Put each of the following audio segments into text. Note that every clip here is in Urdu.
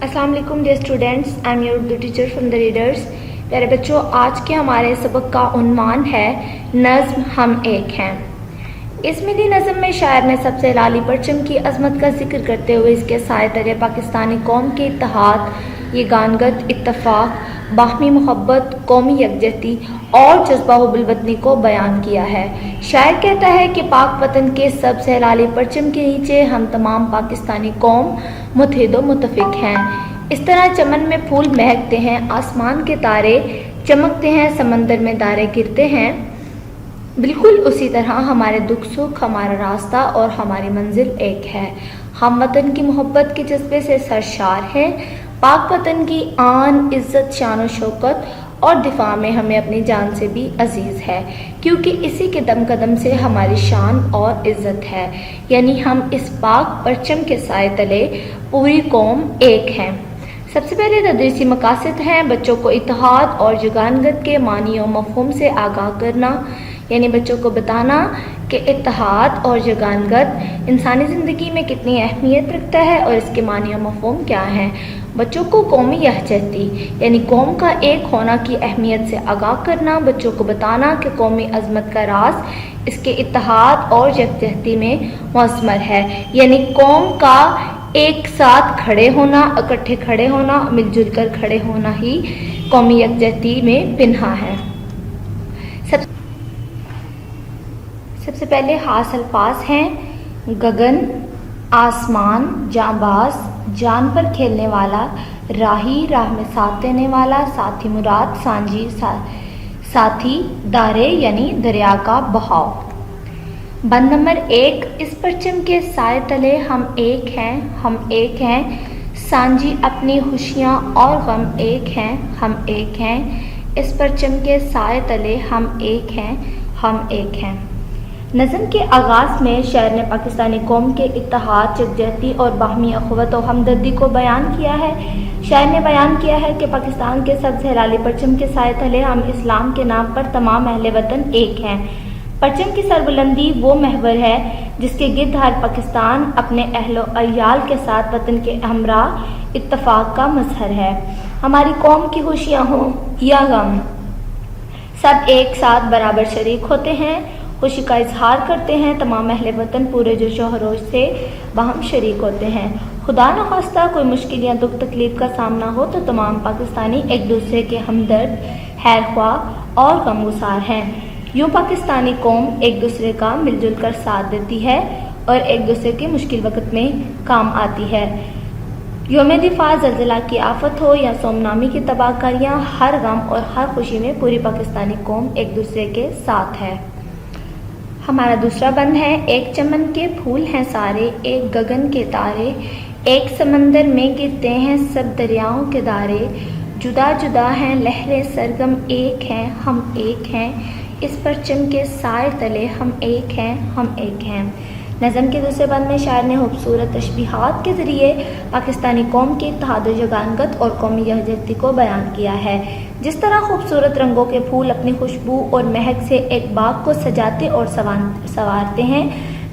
السلام علیکم dear students, I am your Urdu teacher from the readers. پیارے بچوں، آج کے ہمارے سبق کا عنوان ہے نظم ہم ایک ہیں۔ اس ملی نظم میں شاعر نے سب سے لالی پرچم کی عظمت کا ذکر کرتے ہوئے اس کے سائے تلے پاکستانی قوم کے اتحاد، یگانگت، اتفاق، باہمی محبت، قومی یکجہتی اور جذبہ حب الوطنی کو بیان کیا ہے۔ شاعر کہتا ہے کہ پاک وطن کے سب سے لالی پرچم کے نیچے ہم تمام پاکستانی قوم متحد و متفق ہیں۔ اس طرح چمن میں پھول مہکتے ہیں، آسمان کے تارے چمکتے ہیں، سمندر میں تارے گرتے ہیں، بالکل اسی طرح ہمارے دکھ سکھ، ہمارا راستہ اور ہماری منزل ایک ہے۔ ہم وطن کی محبت کے جذبے سے سرشار ہیں۔ پاک وطن کی آن، عزت، شان و شوکت اور دفاع میں ہمیں اپنی جان سے بھی عزیز ہے، کیونکہ اسی کے دم قدم سے ہماری شان اور عزت ہے، یعنی ہم اس پاک پرچم کے سائے تلے پوری قوم ایک ہیں۔ سب سے پہلے تدریسی مقاصد ہیں بچوں کو اتحاد اور یگانگت کے معنی و مفہوم سے آگاہ کرنا، یعنی بچوں کو بتانا کہ اتحاد اور یگانگت انسانی زندگی میں کتنی اہمیت رکھتا ہے اور اس کے معنی و مفہوم کیا ہیں۔ بچوں کو قومی یکجہتی یعنی قوم کا ایک ہونا کی اہمیت سے آگاہ کرنا، بچوں کو بتانا کہ قومی عظمت کا راز اس کے اتحاد اور یکجہتی میں مضمر ہے، یعنی قوم کا ایک ساتھ کھڑے ہونا، اکٹھے کھڑے ہونا، مل جل کر کھڑے ہونا ہی قومی یکجہتی میں پنہاں ہے۔ سب سے پہلے خاص الفاظ ہیں گگن، آسمان، جانباز، جان پر کھیلنے والا، راہی، راہ میں ساتھ دینے والا، ساتھی مراد، سانجی، ساتھی، دارے یعنی دریا کا بہاؤ۔ بند نمبر 1، اس پرچم کے سائے تلے ہم ایک ہیں، ہم ایک ہیں، سانجی اپنی خوشیاں اور غم ایک ہیں، ہم ایک ہیں، اس پرچم کے سائے تلے ہم ایک ہیں، ہم ایک ہیں۔ نظم کے آغاز میں شاعر نے پاکستانی قوم کے اتحاد، یکجہتی اور باہمی اخوت و ہمدردی کو بیان کیا ہے۔ شاعر نے بیان کیا ہے کہ پاکستان کے سب سے لالی پرچم کے سائے تلے ہم اسلام کے نام پر تمام اہل وطن ایک ہیں۔ پرچم کی سربلندی وہ محور ہے جس کے گرد ہر پاکستان اپنے اہل و عیال کے ساتھ وطن کے ہمراہ اتفاق کا مظہر ہے۔ ہماری قوم کی خوشیاں ہوں یا غم، سب ایک ساتھ برابر شریک ہوتے ہیں، خوشی کا اظہار کرتے ہیں، تمام اہل وطن پورے جوش و خروش سے باہم شریک ہوتے ہیں۔ خدا نخواستہ کوئی مشکل یا دکھ تکلیف کا سامنا ہو تو تمام پاکستانی ایک دوسرے کے ہمدرد، خیر خواہ اور غمگسار ہیں۔ یوں پاکستانی قوم ایک دوسرے کا مل جل کر ساتھ دیتی ہے اور ایک دوسرے کے مشکل وقت میں کام آتی ہے۔ یوم دفاع، زلزلہ کی آفت ہو یا سومنامی کی تباہ کاریاں، ہر غم اور ہر خوشی میں پوری پاکستانی قوم ایک دوسرے کے ساتھ ہے۔ ہمارا دوسرا بند ہے ایک چمن کے پھول ہیں سارے، ایک گگن کے تارے، ایک سمندر میں گرتے ہیں سب دریاؤں کے دارے، جدا جدا ہیں لہریں سرگم ایک ہیں، ہم ایک ہیں، اس پرچم کے سائے تلے ہم ایک ہیں، ہم ایک ہیں۔ نظم کے دوسرے بند میں شاعر نے خوبصورت تشبیہات کے ذریعے پاکستانی قوم کے اتحاد و یگانگت اور قومی یکجہتی کو بیان کیا ہے۔ جس طرح خوبصورت رنگوں کے پھول اپنی خوشبو اور مہک سے ایک باغ کو سجاتے اور سنوارتے ہیں،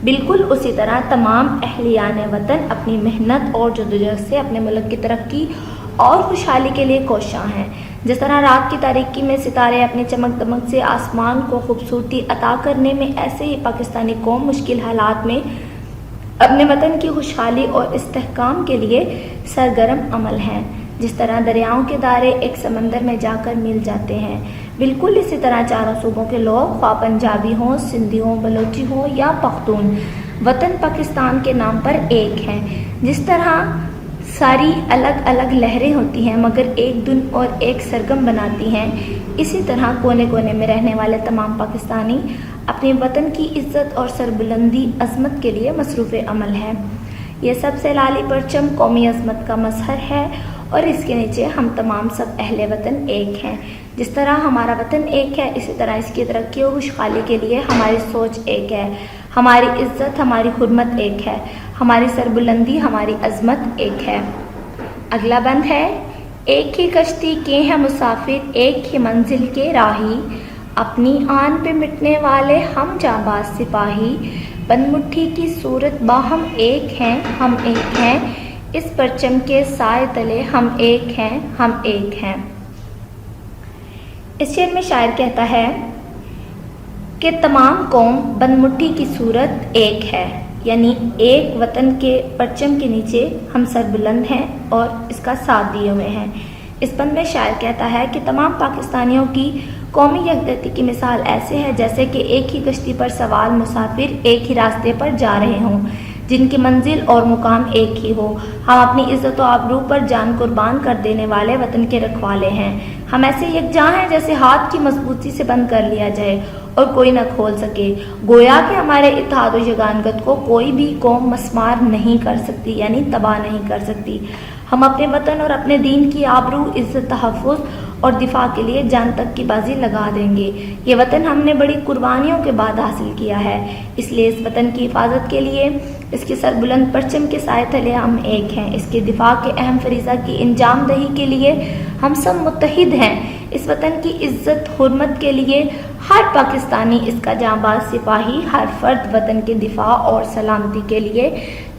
بالکل اسی طرح تمام اہلیان وطن اپنی محنت اور جدوجہد سے اپنے ملک کی ترقی اور خوشحالی کے لیے کوشاں ہیں۔ جس طرح رات کی تاریکی میں ستارے اپنی چمک دمک سے آسمان کو خوبصورتی عطا کرنے میں، ایسے ہی پاکستانی قوم مشکل حالات میں اپنے وطن کی خوشحالی اور استحکام کے لیے سرگرم عمل ہیں۔ جس طرح دریاؤں کے دارے ایک سمندر میں جا کر مل جاتے ہیں، بالکل اسی طرح چاروں صوبوں کے لوگ، خواہ پنجابی ہوں، سندھی ہوں، بلوچی ہوں یا پختون، وطن پاکستان کے نام پر ایک ہیں۔ جس طرح ساری الگ الگ لہریں ہوتی ہیں مگر ایک دن اور ایک سرگم بناتی ہیں، اسی طرح کونے کونے میں رہنے والے تمام پاکستانی اپنے وطن کی عزت اور سربلندی، عظمت کے لیے مصروف عمل ہیں۔ یہ سب سے لالی پرچم قومی عظمت کا مظہر ہے اور اس کے نیچے ہم تمام سب اہل وطن ایک ہیں۔ جس طرح ہمارا وطن ایک ہے، اسی طرح اس کی ترقی و خوشحالی کے لیے ہماری سوچ ایک ہے، ہماری عزت، ہماری حرمت ایک ہے، ہماری سربلندی، ہماری عظمت ایک ہے۔ اگلا بند ہے ایک ہی کشتی کے ہیں مسافر، ایک ہی منزل کے راہی، اپنی آن پہ مٹنے والے ہم جانباز سپاہی، بند مٹھی کی صورت باہم ایک ہیں، ہم ایک ہیں، اس پرچم کے سائے تلے ہم ایک ہیں، ہم ایک ہیں۔ اس شعر میں شاعر کہتا ہے کہ تمام قوم بند مٹھی کی صورت ایک ہے، یعنی ایک وطن کے پرچم کے نیچے ہم سر بلند ہیں اور اس کا ساتھ دیے ہوئے ہیں۔ اس بند میں شاعر کہتا ہے کہ تمام پاکستانیوں کی قومی یکجہتی کی مثال ایسے ہے جیسے کہ ایک ہی کشتی پر سوار مسافر ایک ہی راستے پر جا رہے ہوں، جن کی منزل اور مقام ایک ہی ہو۔ ہم اپنی عزت و آبرو پر جان قربان کر دینے والے وطن کے رکھوالے ہیں۔ ہم ایسے یکجاں ہیں جیسے ہاتھ کی مضبوطی سے بند کر لیا جائے اور کوئی نہ کھول سکے۔ گویا کہ ہمارے اتحاد و یگانگت کو کوئی بھی قوم مسمار نہیں کر سکتی، یعنی تباہ نہیں کر سکتی۔ ہم اپنے وطن اور اپنے دین کی آبرو، عزت، تحفظ اور دفاع کے لیے جان تک کی بازی لگا دیں گے۔ یہ وطن ہم نے بڑی قربانیوں کے بعد حاصل کیا ہے، اس لیے اس وطن کی حفاظت کے لیے، اس کے سر بلند پرچم کے سائے تلے ہم ایک ہیں۔ اس کے دفاع کے اہم فریضہ کی انجام دہی کے لیے ہم سب متحد ہیں۔ اس وطن کی عزت، حرمت کے لیے ہر پاکستانی، اس کا جانباز سپاہی، ہر فرد وطن کے دفاع اور سلامتی کے لیے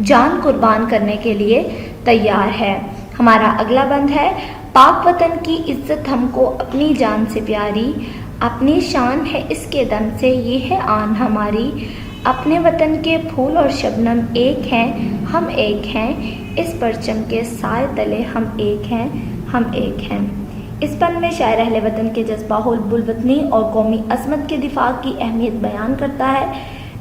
جان قربان کرنے کے لیے تیار ہے۔ ہمارا اگلا بند ہے، پاک وطن کی عزت ہم کو اپنی جان سے پیاری، اپنی شان ہے اس کے دم سے یہ ہے آن ہماری، اپنے وطن کے پھول اور شبنم ایک ہیں، ہم ایک ہیں، اس پرچم کے سائے تلے ہم ایک ہیں، ہم ایک ہیں۔ اس بند میں شاعر اہل وطن کے جذبہ حب الوطنی اور قومی عظمت کے دفاع کی اہمیت بیان کرتا ہے۔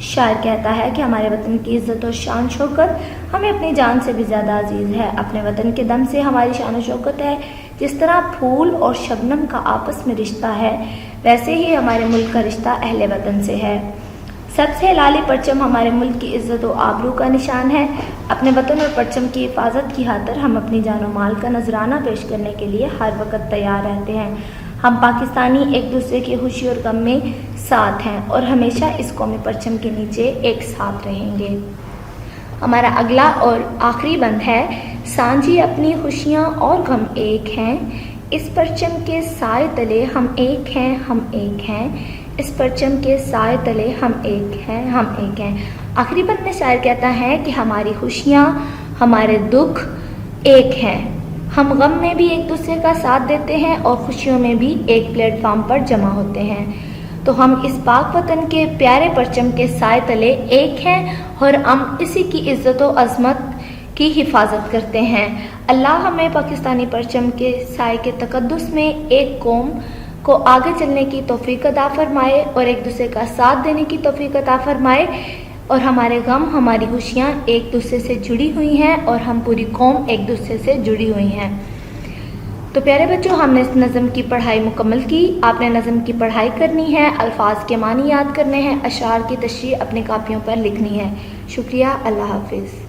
شاعر کہتا ہے کہ ہمارے وطن کی عزت و شان شوکت ہمیں اپنی جان سے بھی زیادہ عزیز ہے۔ اپنے وطن کے دم سے ہماری شان و شوکت ہے۔ جس طرح پھول اور شبنم کا آپس میں رشتہ ہے، ویسے ہی ہمارے ملک کا رشتہ اہل وطن سے ہے۔ سب سے لالی پرچم ہمارے ملک کی عزت و آبرو کا نشان ہے۔ اپنے وطن اور پرچم کی حفاظت کی خاطر ہم اپنی جان و مال کا نذرانہ پیش کرنے کے لیے ہر وقت تیار رہتے ہیں۔ ہم پاکستانی ایک دوسرے کی خوشی اور غم میں ساتھ ہیں اور ہمیشہ اس قومی پرچم کے نیچے ایک ساتھ رہیں گے۔ ہمارا اگلا اور آخری بند ہے، سانجھی اپنی خوشیاں اور غم ایک ہیں، اس پرچم کے سائے تلے ہم ایک ہیں، ہم ایک ہیں، اس پرچم کے سائے تلے ہم ایک ہیں، ہم ایک ہیں۔ آخری بند میں شاعر کہتا ہے کہ ہماری خوشیاں، ہمارے دکھ ایک ہیں، ہم غم میں بھی ایک دوسرے کا ساتھ دیتے ہیں اور خوشیوں میں بھی ایک پلیٹ فارم پر جمع ہوتے ہیں۔ تو ہم اس پاک وطن کے پیارے پرچم کے سائے تلے ایک ہیں اور ہم اسی کی عزت و عظمت کی حفاظت کرتے ہیں۔ اللہ ہمیں پاکستانی پرچم کے سائے کے تقدس میں ایک قوم کو آگے چلنے کی توفیق عطا فرمائے اور ایک دوسرے کا ساتھ دینے کی توفیق عطا فرمائے، اور ہمارے غم، ہماری خوشیاں ایک دوسرے سے جڑی ہوئی ہیں اور ہم پوری قوم ایک دوسرے سے جڑی ہوئی ہیں۔ تو پیارے بچوں، ہم نے اس نظم کی پڑھائی مکمل کی۔ آپ نے نظم کی پڑھائی کرنی ہے، الفاظ کے معنی یاد کرنے ہیں، اشعار کی تشریح اپنی کاپیوں پر لکھنی ہے۔ شکریہ، اللہ حافظ۔